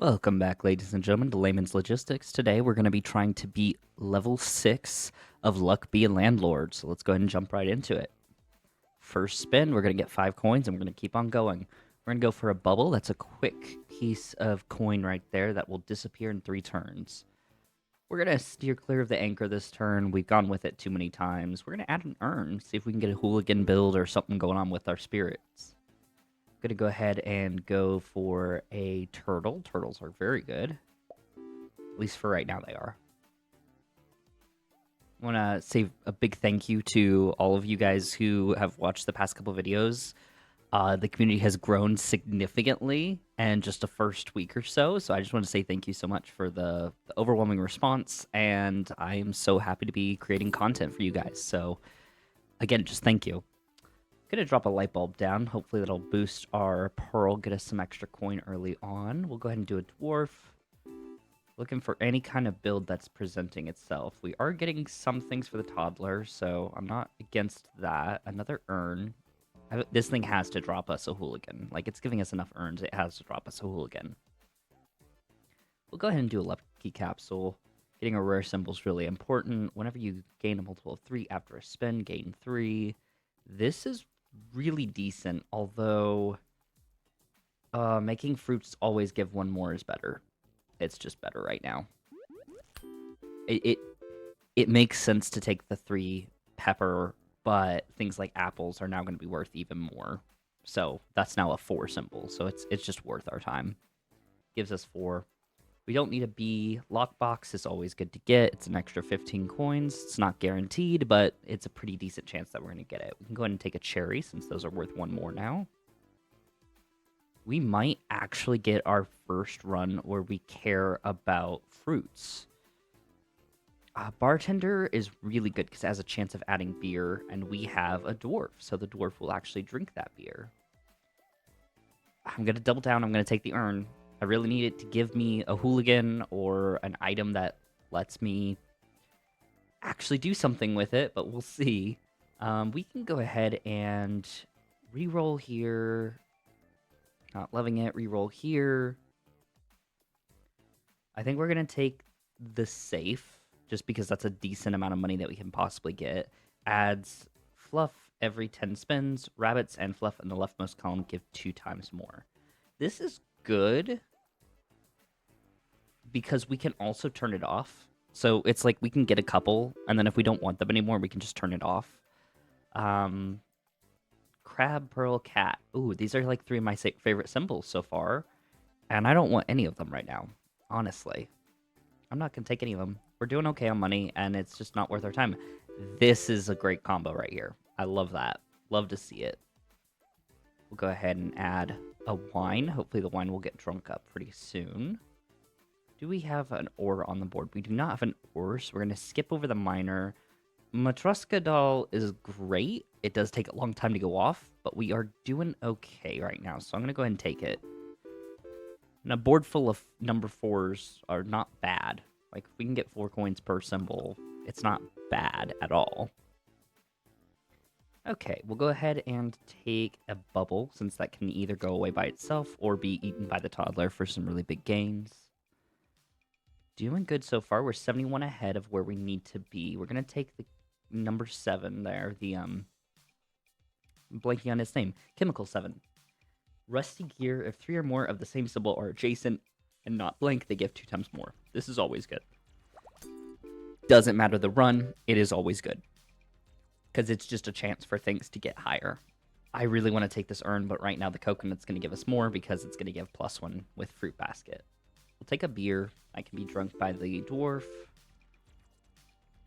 Welcome back, ladies and gentlemen, to Layman's Logistics. Today we're going to be trying to beat level 6 of Luck Be A Landlord. So let's go ahead and jump right into it. First spin, we're going to get 5 coins and we're going to keep on going. We're going to go for a bubble. That's a quick piece of coin right there that will disappear in 3 turns. We're going to steer clear of the anchor this turn. We've gone with it too many times. We're going to add an urn, see if we can get a hooligan build or something going on with our spirits. Gonna go ahead and go for a turtle. Turtles are very good. At least for right now they are. I want to say a big thank you to all of you guys who have watched the past couple videos. The community has grown significantly in just the first week or so. So I just want to say thank you so much for the overwhelming response. And I am so happy to be creating content for you guys. So again, just thank you. Gonna drop a light bulb down. Hopefully that'll boost our pearl, get us some extra coin early on. We'll go ahead and do a dwarf. Looking for any kind of build that's presenting itself. We are getting some things for the toddler, so I'm not against that. Another urn. This thing has to drop us a hooligan. Like, it's giving us enough urns, it has to drop us a hooligan. We'll go ahead and do a lucky capsule. Getting a rare symbol is really important. Whenever you gain a multiple of 3 after a spin, gain 3. This is really decent, although making fruits always give 1 more is better. It's just better right now. It makes sense to take the 3 pepper, but things like apples are now going to be worth even more. So that's now a 4 symbol, so it's just worth our time. Gives us 4. We don't need a B. Lockbox is always good to get. It's an extra 15 coins. It's not guaranteed, but it's a pretty decent chance that we're going to get it. We can go ahead and take a cherry, since those are worth 1 more now. We might actually get our first run where we care about fruits. Bartender is really good because it has a chance of adding beer, and we have a dwarf, so the dwarf will actually drink that beer. I'm going to double down. I'm going to take the urn. I really need it to give me a hooligan or an item that lets me actually do something with it, but we'll see. We can go ahead and re-roll here. Not loving it. Re-roll here. I think we're going to take the safe, just because that's a decent amount of money that we can possibly get. Adds fluff every 10 spins. Rabbits and fluff in the leftmost column give 2 times more. This is good because we can also turn it off. So it's like we can get a couple, and then if we don't want them anymore, we can just turn it off. Crab, pearl, cat. Ooh, these are like 3 of my favorite symbols so far. And I don't want any of them right now, honestly. I'm not going to take any of them. We're doing okay on money, and it's just not worth our time. This is a great combo right here. I love that. Love to see it. We'll go ahead and add a wine. Hopefully the wine will get drunk up pretty soon. Do we have an ore on the board? We do not have an ore, so we're going to skip over the miner. Matroska doll is great. It does take a long time to go off, but we are doing okay right now, so I'm going to go ahead and take it. And a board full of number 4s are not bad. Like, if we can get 4 coins per symbol, it's not bad at all. Okay, we'll go ahead and take a bubble, since that can either go away by itself or be eaten by the toddler for some really big gains. Doing good so far. We're 71 ahead of where we need to be. We're going to take the number 7 there. The, I'm blanking on his name. Chemical 7. Rusty gear. If 3 or more of the same symbol are adjacent and not blank, they give 2 times more. This is always good. Doesn't matter the run. It is always good. Because it's just a chance for things to get higher. I really want to take this urn, but right now the coconut's going to give us more because it's going to give +1 with fruit basket. We'll take a beer. I can be drunk by the dwarf.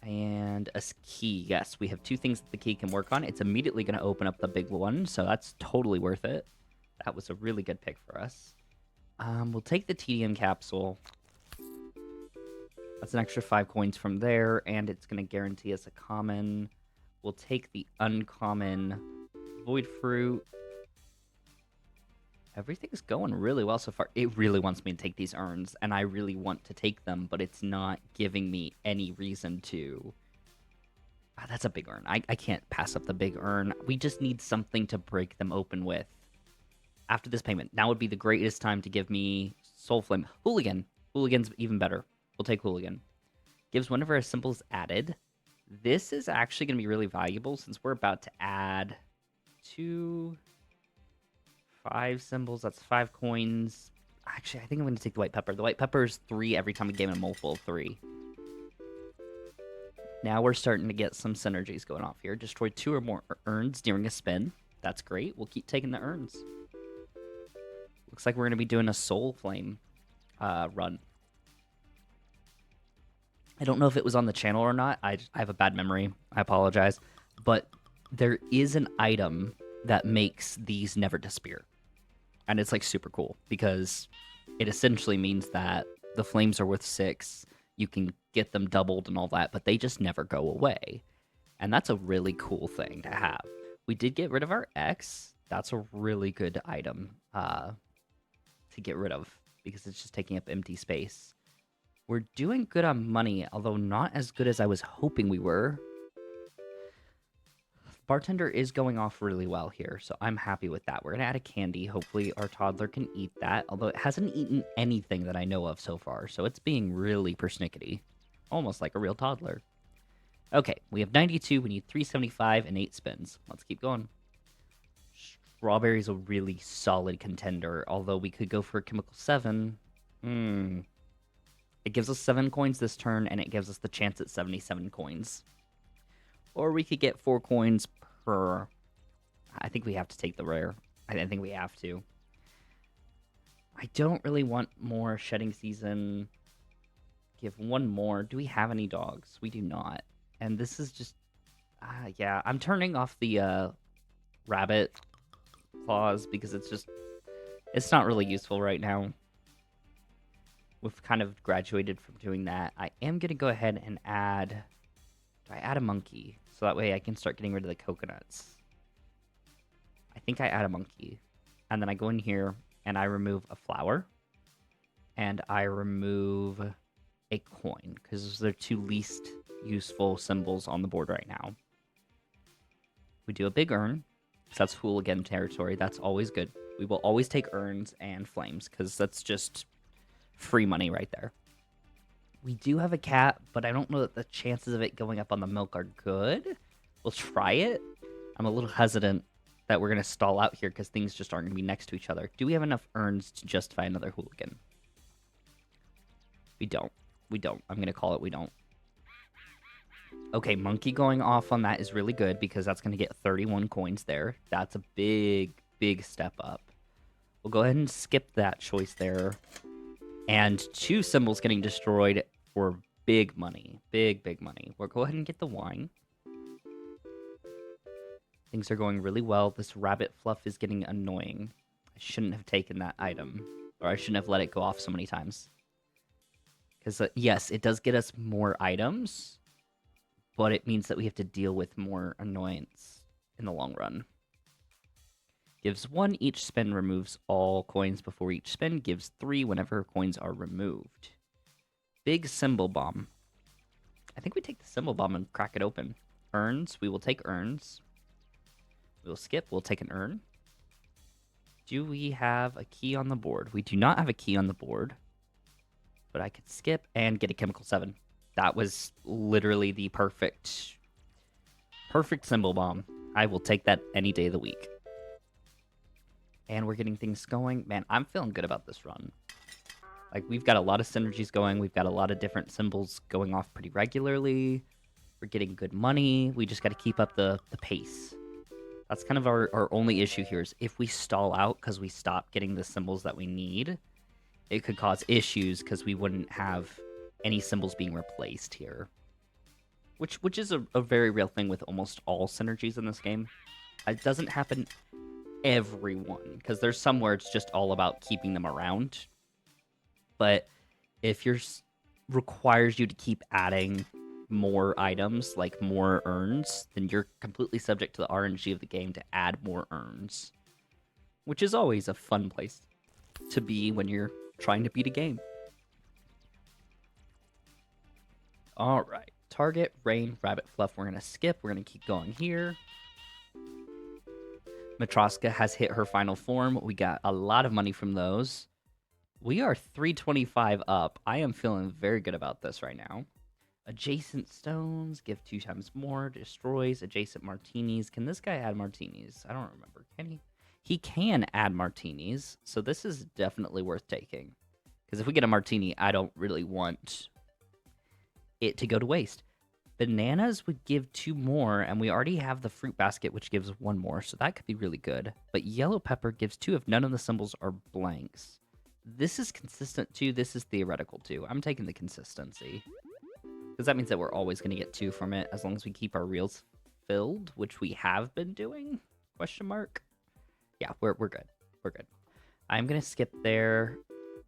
And a key. Yes, we have 2 things that the key can work on. It's immediately going to open up the big one, so that's totally worth it. That was a really good pick for us. We'll take the tedium capsule. That's an extra 5 coins from there, and it's going to guarantee us a common. We'll take the uncommon void fruit. Everything's going really well so far. It really wants me to take these urns, and I really want to take them, but it's not giving me any reason to. That's a big urn. I can't pass up the big urn. We just need something to break them open with. After this payment, now would be the greatest time to give me Soul Flame. Hooligan. Hooligan's even better. We'll take Hooligan. Gives whenever a symbol is added. This is actually going to be really valuable since we're about to add 5 symbols. That's 5 coins. Actually, I think I'm going to take the white pepper. The white pepper is 3 every time we game a multiple of 3. Now we're starting to get some synergies going off here. Destroy 2 or more urns during a spin. That's great. We'll keep taking the urns. Looks like we're going to be doing a Soul Flame run. I don't know if it was on the channel or not. I have a bad memory. I apologize. But there is an item that makes these never disappear. And it's like super cool because it essentially means that the flames are worth 6. You can get them doubled and all that, but they just never go away. And that's a really cool thing to have. We did get rid of our X. That's a really good item to get rid of because it's just taking up empty space. We're doing good on money, although not as good as I was hoping we were. Bartender is going off really well here, so I'm happy with that. We're going to add a candy. Hopefully our toddler can eat that, although it hasn't eaten anything that I know of so far, so it's being really persnickety. Almost like a real toddler. Okay, we have 92. We need 375 and 8 spins. Let's keep going. Strawberry's a really solid contender, although we could go for a Chemical 7. It gives us 7 coins this turn, and it gives us the chance at 77 coins. Or we could get 4 coins per... I think we have to take the rare. I think we have to. I don't really want more Shedding Season. Give 1 more. Do we have any dogs? We do not. And this is just... yeah, I'm turning off the rabbit claws because it's just... It's not really useful right now. We've kind of graduated from doing that. I am going to go ahead and add... Do I add a monkey? So that way I can start getting rid of the coconuts. I think I add a monkey. And then I go in here and I remove a flower. And I remove a coin. Because they're 2 least useful symbols on the board right now. We do a big urn. So that's hooligan territory. That's always good. We will always take urns and flames. Because that's just free money right there. We do have a cat, but I don't know that the chances of it going up on the milk are good. We'll try it. I'm a little hesitant that we're going to stall out here because things just aren't going to be next to each other. Do we have enough urns to justify another hooligan? We don't. We don't. I'm going to call it we don't. Okay, monkey going off on that is really good because that's going to get 31 coins there. That's a big, big step up. We'll go ahead and skip that choice there. And 2 symbols getting destroyed for big money. Big, big money. We'll go ahead and get the wine. Things are going really well. This rabbit fluff is getting annoying. I shouldn't have taken that item. Or I shouldn't have let it go off so many times. Because, yes, it does get us more items. But it means that we have to deal with more annoyance in the long run. Gives 1 each spin, removes all coins before each spin. Gives 3 whenever coins are removed. Big symbol bomb. I think we take the symbol bomb and crack it open. Urns. We will take urns. We'll skip. We'll take an urn. Do we have a key on the board? We do not have a key on the board. But I could skip and get a Chemical 7. That was literally the perfect symbol bomb. I will take that any day of the week. And we're getting things going. Man, I'm feeling good about this run. Like, we've got a lot of synergies going. We've got a lot of different symbols going off pretty regularly. We're getting good money. We just got to keep up the pace. That's kind of our only issue here is if we stall out because we stop getting the symbols that we need, it could cause issues because we wouldn't have any symbols being replaced here. Which is a very real thing with almost all synergies in this game. It doesn't happen everyone, because there's some where it's just all about keeping them around. But if requires you to keep adding more items, like more urns, then you're completely subject to the RNG of the game to add more urns. Which is always a fun place to be when you're trying to beat a game. Alright, target, rain, rabbit fluff, we're going to skip, we're going to keep going here. Matroska has hit her final form. We got a lot of money from those. We are 325 up. I am feeling very good about this right now. Adjacent stones give 2 times more. Destroys adjacent martinis. Can this guy add martinis? I don't remember. Can he? He can add martinis, so this is definitely worth taking. Because if we get a martini, I don't really want it to go to waste. Bananas would give 2 more, and we already have the fruit basket, which gives 1 more, so that could be really good. But yellow pepper gives 2 if none of the symbols are blanks. This is consistent too. This is theoretical too. I'm taking the consistency. Because that means that we're always going to get 2 from it as long as we keep our reels filled, which we have been doing? Question mark? Yeah, we're good. We're good. I'm going to skip there.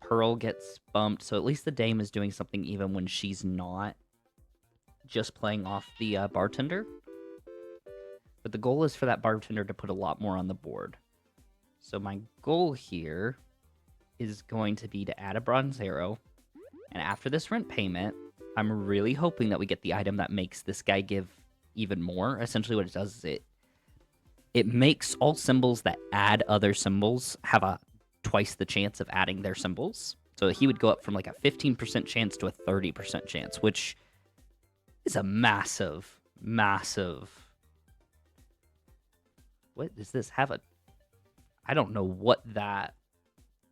Pearl gets bumped, so at least the dame is doing something even when she's not just playing off the bartender. But the goal is for that bartender to put a lot more on the board. So my goal here is going to be to add a bronze arrow. And after this rent payment, I'm really hoping that we get the item that makes this guy give even more. Essentially what it does is it makes all symbols that add other symbols have a twice the chance of adding their symbols. So he would go up from like a 15% chance to a 30% chance, which is a massive, massive... What does this have a... I don't know what that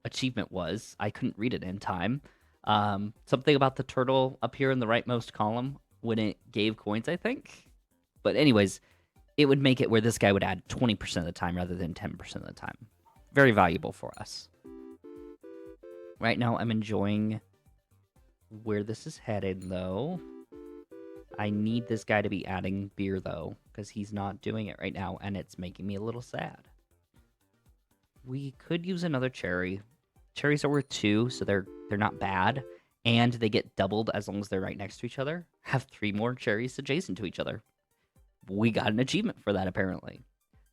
achievement was. I couldn't read it in time. Something about the turtle up here in the rightmost column when it gave coins, I think. But anyways, it would make it where this guy would add 20% of the time rather than 10% of the time. Very valuable for us. Right now, I'm enjoying where this is headed, though. I need this guy to be adding beer, though, because he's not doing it right now, and it's making me a little sad. We could use another cherry. Cherries are worth 2, so they're not bad, and they get doubled as long as they're right next to each other. Have 3 more cherries adjacent to each other. We got an achievement for that, apparently.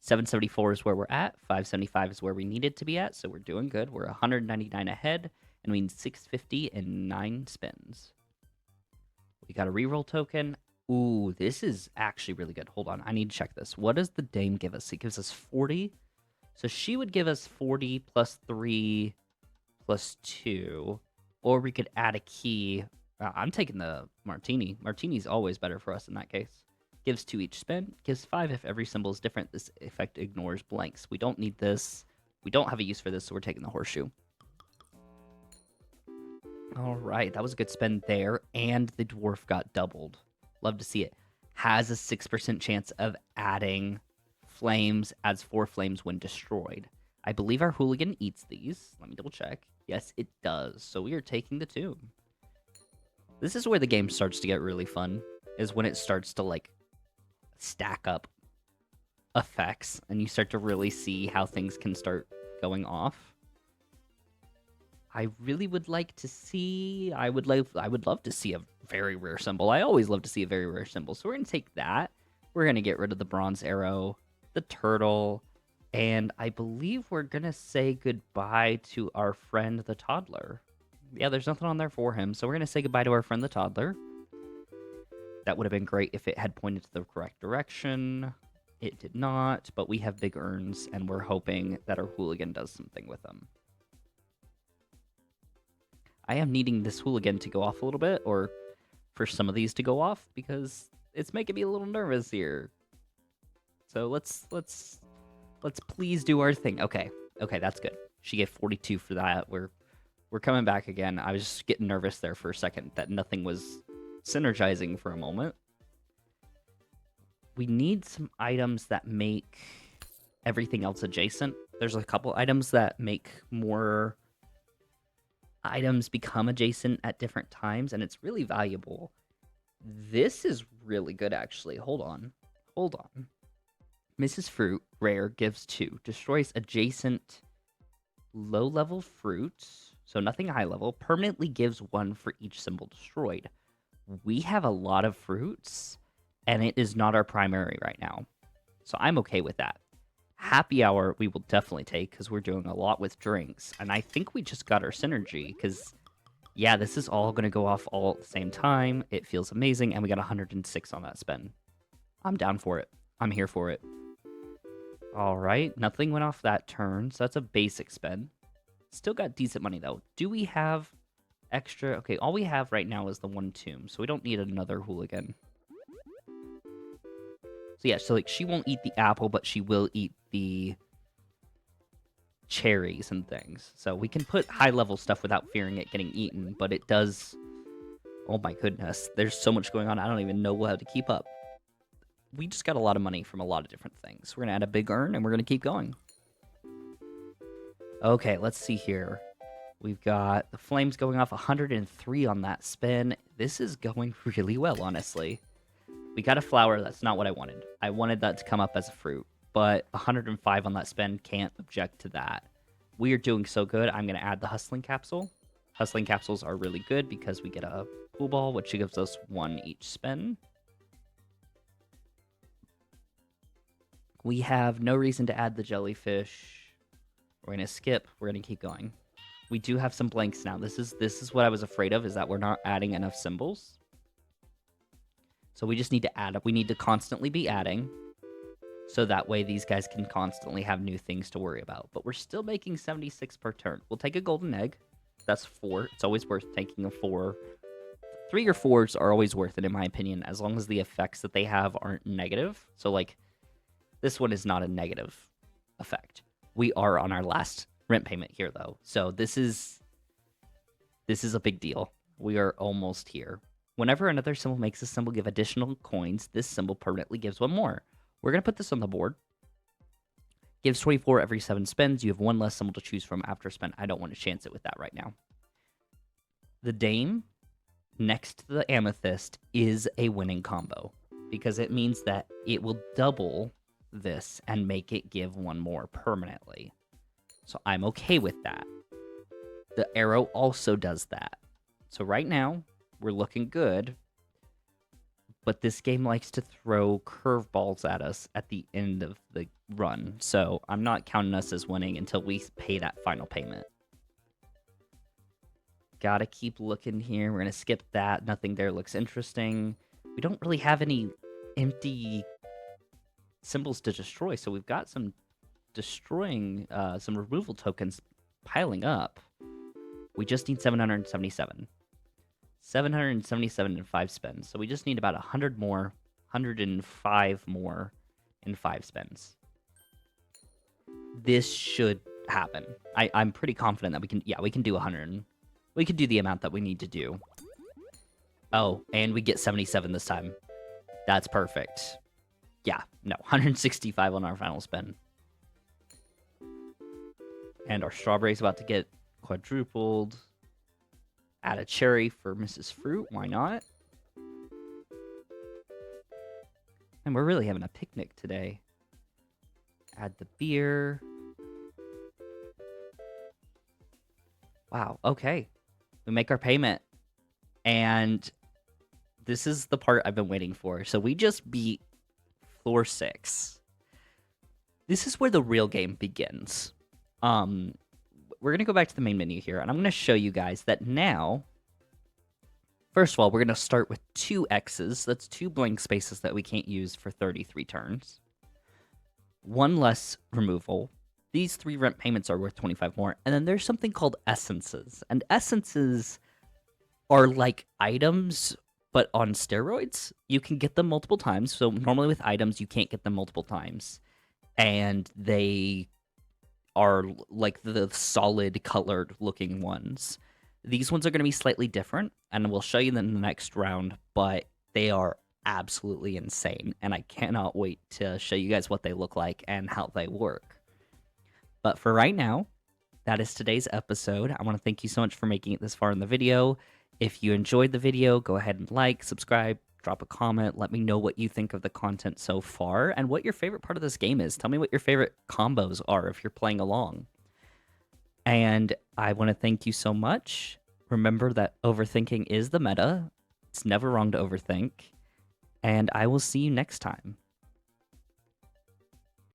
774 is where we're at. 575 is where we needed to be at, so we're doing good. We're 199 ahead, and we need 650 in 9 spins. We got a reroll token. Ooh, this is actually really good. Hold on, I need to check this. What does the dame give us? It gives us 40. So she would give us 40 plus 3 plus 2. Or we could add a key. I'm taking the martini. Martini's always better for us in that case. Gives 2 each spin. Gives 5 if every symbol is different. This effect ignores blanks. We don't need this. We don't have a use for this, so we're taking the horseshoe. All right, that was a good spin there. And the dwarf got doubled. Love to see it. Has a 6% chance of adding flames, adds 4 flames when destroyed. I believe our hooligan eats these. Let me double check. Yes, it does. So we are taking the 2. This is where the game starts to get really fun, is when it starts to, like, stack up effects, and you start to really see how things can start going off. I really would like to see... I would love to see a very rare symbol. I always love to see a very rare symbol. So we're going to take that. We're going to get rid of the bronze arrow, the turtle, and I believe we're going to say goodbye to our friend the toddler. Yeah, there's nothing on there for him, so we're going to say goodbye to our friend the toddler. That would have been great if it had pointed to the correct direction. It did not, but we have big urns, and we're hoping that our hooligan does something with them. I am needing this hooligan to go off a little bit, or for some of these to go off, because it's making me a little nervous here. So let's please do our thing. Okay, that's good. She gave 42 for that. We're coming back again. I was just getting nervous there for a second that nothing was synergizing for a moment. We need some items that make everything else adjacent. There's a couple items that make more items become adjacent at different times, and it's really valuable. This is really good, actually. Hold on. Mrs. Fruit, rare, gives 2. Destroys adjacent low-level fruits, so nothing high-level. Permanently gives 1 for each symbol destroyed. We have a lot of fruits, and it is not our primary right now. So I'm okay with that. Happy hour we will definitely take, because we're doing a lot with drinks. And I think we just got our synergy, because, yeah, this is all going to go off all at the same time. It feels amazing, and we got 106 on that spin. I'm down for it. I'm here for it. All right, nothing went off that turn, so that's a basic spin. Still got decent money, though. Do we have extra? Okay, all we have right now is the one tomb, so we don't need another hooligan. So yeah, so like she won't eat the apple, but she will eat the cherries and things. So we can put high-level stuff without fearing it getting eaten, but it does... Oh my goodness, there's so much going on, I don't even know how to keep up. We just got a lot of money from a lot of different things. We're going to add a big urn, and we're going to keep going. Okay, let's see here. We've got the flames going off, 103 on that spin. This is going really well, honestly. We got a flower. That's not what I wanted. I wanted that to come up as a fruit, but 105 on that spin, can't object to that. We are doing so good. I'm going to add the hustling capsule. Hustling capsules are really good because we get a pool ball, which gives us 1 each spin. We have no reason to add the jellyfish. We're going to skip. We're going to keep going. We do have some blanks now. This is what I was afraid of, is that we're not adding enough symbols. So we just need to add up. We need to constantly be adding, so that way these guys can constantly have new things to worry about. But we're still making 76 per turn. We'll take a golden egg. That's 4. It's always worth taking a 4. 3 or 4s are always worth it, in my opinion, as long as the effects that they have aren't negative. So, like, this one is not a negative effect. We are on our last rent payment here, though. So this is a big deal. We are almost here. Whenever another symbol makes a symbol give additional coins, this symbol permanently gives 1 more. We're going to put this on the board. Gives 24 every 7 spins. You have 1 less symbol to choose from after spin. I don't want to chance it with that right now. The dame next to the amethyst is a winning combo, because it means that it will double this and make it give 1 more permanently. So I'm okay with that. The arrow also does that. So right now, we're looking good. But this game likes to throw curveballs at us at the end of the run. So I'm not counting us as winning until we pay that final payment. Gotta keep looking here. We're going to skip that. Nothing there looks interesting. We don't really have any empty symbols to destroy. So we've got some destroying, some removal tokens piling up. We just need 777. 777 in 5 spins. So we just need about 100 more, 105 more in 5 spins. This should happen. I'm pretty confident that we can do 100. We can do the amount that we need to do. Oh, and we get 77 this time. That's perfect. Yeah, no, 165 on our final spin. And our strawberry's about to get quadrupled. Add a cherry for Mrs. Fruit. Why not? And we're really having a picnic today. Add the beer. Wow, okay. We make our payment. And this is the part I've been waiting for. So we just beat floor 6. This is where the real game begins. We're going to go back to the main menu here, and I'm going to show you guys that now, first of all, we're going to start with 2 X's. That's 2 blank spaces that we can't use for 33 turns. 1 less removal. These 3 rent payments are worth 25 more. And then there's something called essences. And essences are like items, but on steroids. You can get them multiple times. So normally with items, you can't get them multiple times. And they are like the solid colored looking ones. These ones are going to be slightly different, and we'll show you them in the next round, but they are absolutely insane, and I cannot wait to show you guys what they look like and how they work. But for right now, that is today's episode. I want to thank you so much for making it this far in the video. If you enjoyed the video, go ahead and like, subscribe, drop a comment. Let me know what you think of the content so far and what your favorite part of this game is. Tell me what your favorite combos are if you're playing along. And I want to thank you so much. Remember that overthinking is the meta. It's never wrong to overthink. And I will see you next time.